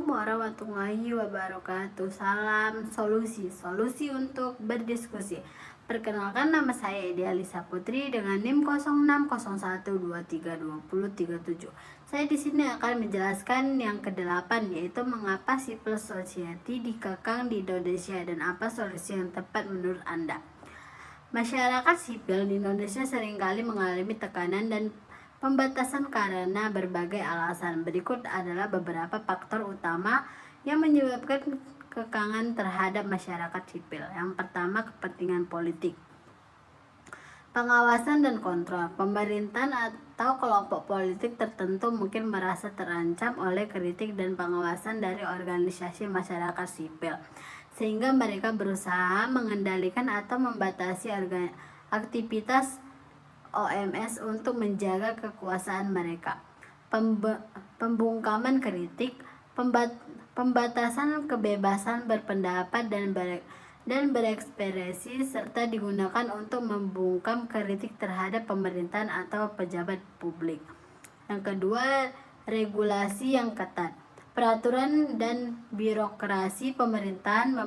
Assalamualaikum warahmatullahi wabarakatuh. Salam solusi untuk berdiskusi. Perkenalkan, nama saya Idealisa Putri dengan NIM 0601232037. Saya di sini akan menjelaskan yang ke-8, yaitu mengapa civil society dikekang di Indonesia dan apa solusi yang tepat menurut Anda. Masyarakat sipil di Indonesia seringkali mengalami tekanan dan pembatasan karena berbagai alasan. Berikut adalah beberapa faktor utama yang menyebabkan kekangan terhadap masyarakat sipil. Yang pertama, kepentingan politik. Pengawasan dan kontrol. Pemerintahan atau kelompok politik tertentu mungkin merasa terancam oleh kritik dan pengawasan dari organisasi masyarakat sipil, sehingga mereka berusaha mengendalikan atau membatasi aktivitas OMS untuk menjaga kekuasaan mereka. Pembungkaman kritik, pembatasan kebebasan berpendapat dan berekspresi, serta digunakan untuk membungkam kritik terhadap pemerintahan atau pejabat publik. Yang kedua, regulasi yang ketat. Peraturan dan birokrasi pemerintahan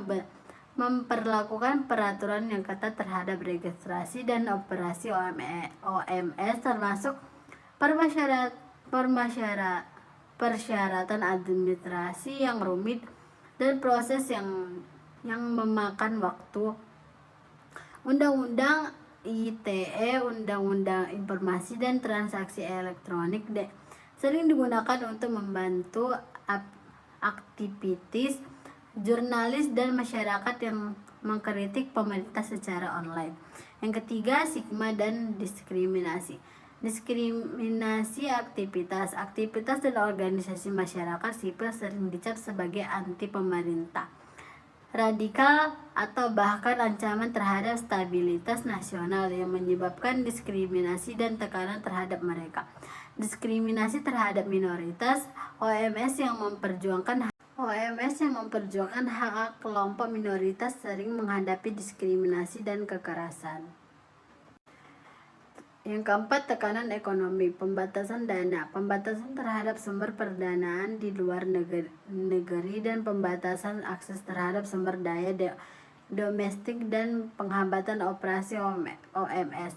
memperlakukan peraturan yang ketat terhadap registrasi dan operasi OMS, termasuk persyaratan administrasi yang rumit dan proses yang memakan waktu. Undang-undang ITE, Undang-Undang Informasi dan Transaksi Elektronik, sering digunakan untuk membantu aktivitas jurnalis dan masyarakat yang mengkritik pemerintah secara online. Yang ketiga, stigma dan diskriminasi. Diskriminasi aktivitas dan organisasi masyarakat sipil sering dicap sebagai anti pemerintah, radikal, atau bahkan ancaman terhadap stabilitas nasional, yang menyebabkan diskriminasi dan tekanan terhadap mereka. Diskriminasi terhadap minoritas. OMS yang memperjuangkan hak kelompok minoritas sering menghadapi diskriminasi dan kekerasan. Yang keempat, tekanan ekonomi. Pembatasan dana. Pembatasan terhadap sumber pendanaan di luar negeri dan pembatasan akses terhadap sumber daya domestik dan penghambatan operasi OMS.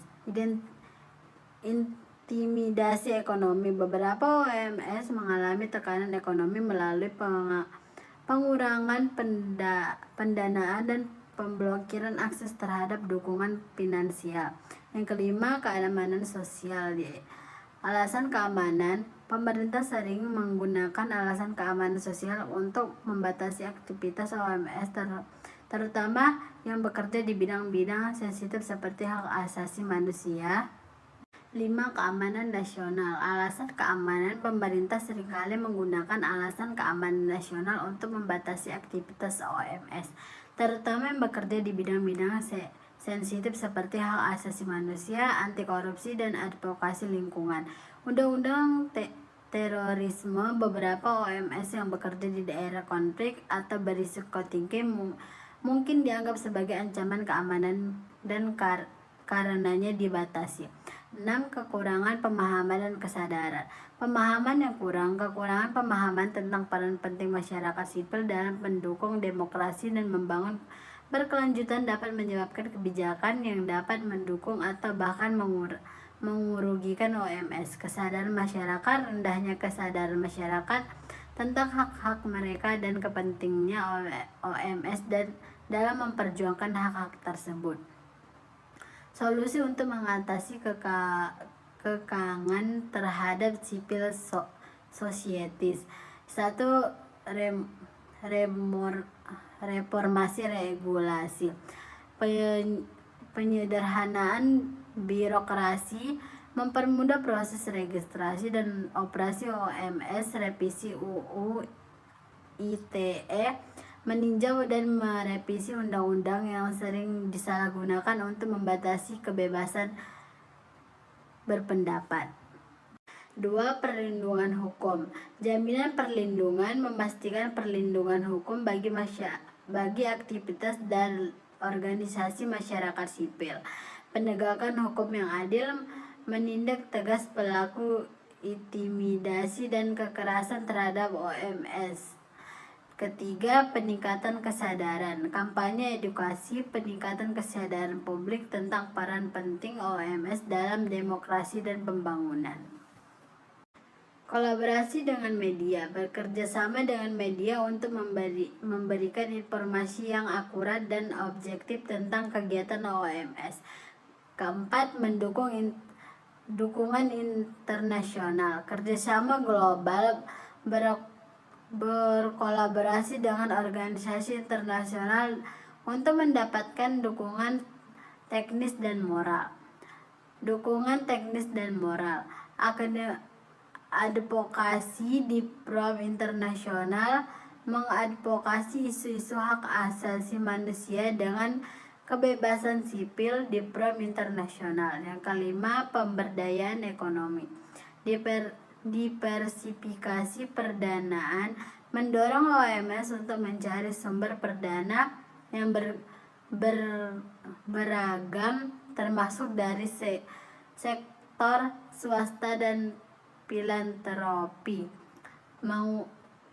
Intimidasi ekonomi. Beberapa OMS mengalami tekanan ekonomi melalui pengurangan pendanaan dan pemblokiran akses terhadap dukungan finansial. Yang kelima, keamanan sosial. Alasan keamanan. Pemerintah sering menggunakan alasan keamanan sosial untuk membatasi aktivitas OMS, terutama yang bekerja di bidang-bidang sensitif seperti hak asasi manusia. 5. Keamanan nasional. Alasan keamanan. Pemerintah seringkali menggunakan alasan keamanan nasional untuk membatasi aktivitas OMS, terutama yang bekerja di bidang-bidang sensitif seperti hak asasi manusia, anti korupsi, dan advokasi lingkungan. Undang-undang terorisme. Beberapa OMS yang bekerja di daerah konflik atau berisiko tinggi mungkin dianggap sebagai ancaman keamanan dan karenanya dibatasi. 6. Kekurangan pemahaman dan kesadaran. Pemahaman yang kurang. Kekurangan pemahaman tentang peran penting masyarakat sipil dalam mendukung demokrasi dan membangun berkelanjutan dapat menyebabkan kebijakan yang dapat mendukung atau bahkan mengurugikan OMS. Kesadaran masyarakat. Rendahnya kesadaran masyarakat tentang hak-hak mereka dan kepentingnya OMS dalam memperjuangkan hak-hak tersebut. Solusi untuk mengatasi kekangan terhadap civil societies. 1. Reformasi regulasi. Penyederhanaan birokrasi, mempermudah proses registrasi dan operasi OMS, revisi UU ITE, meninjau dan merevisi undang-undang yang sering disalahgunakan untuk membatasi kebebasan berpendapat. 2. Perlindungan hukum. Jaminan perlindungan. Memastikan perlindungan hukum bagi aktivitas dan organisasi masyarakat sipil. Penegakan hukum yang adil. Menindak tegas pelaku intimidasi dan kekerasan terhadap OMS. Ketiga, peningkatan kesadaran. Kampanye edukasi peningkatan kesadaran publik tentang peran penting OMS dalam demokrasi dan pembangunan. Kolaborasi dengan media. Bekerja sama dengan media untuk memberikan informasi yang akurat dan objektif tentang kegiatan OMS. Keempat, dukungan internasional. Kerjasama global berkolaborasi dengan organisasi internasional untuk mendapatkan dukungan teknis dan moral. Dukungan teknis dan moral. Advokasi di forum internasional mengadvokasi isu-isu hak asasi manusia dengan kebebasan sipil di forum internasional. Yang kelima, pemberdayaan ekonomi. Diversifikasi perdanaan, mendorong OMS untuk mencari sumber perdana yang beragam termasuk dari sektor swasta dan filantropi.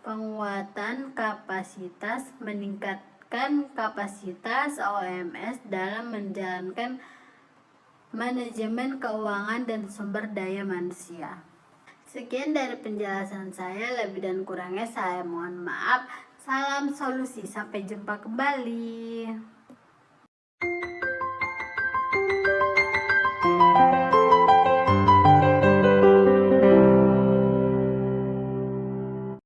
Penguatan kapasitas, meningkatkan kapasitas OMS dalam menjalankan manajemen keuangan dan sumber daya manusia. Sekian dari penjelasan saya, lebih dan kurangnya saya mohon maaf. Salam solusi, sampai jumpa kembali.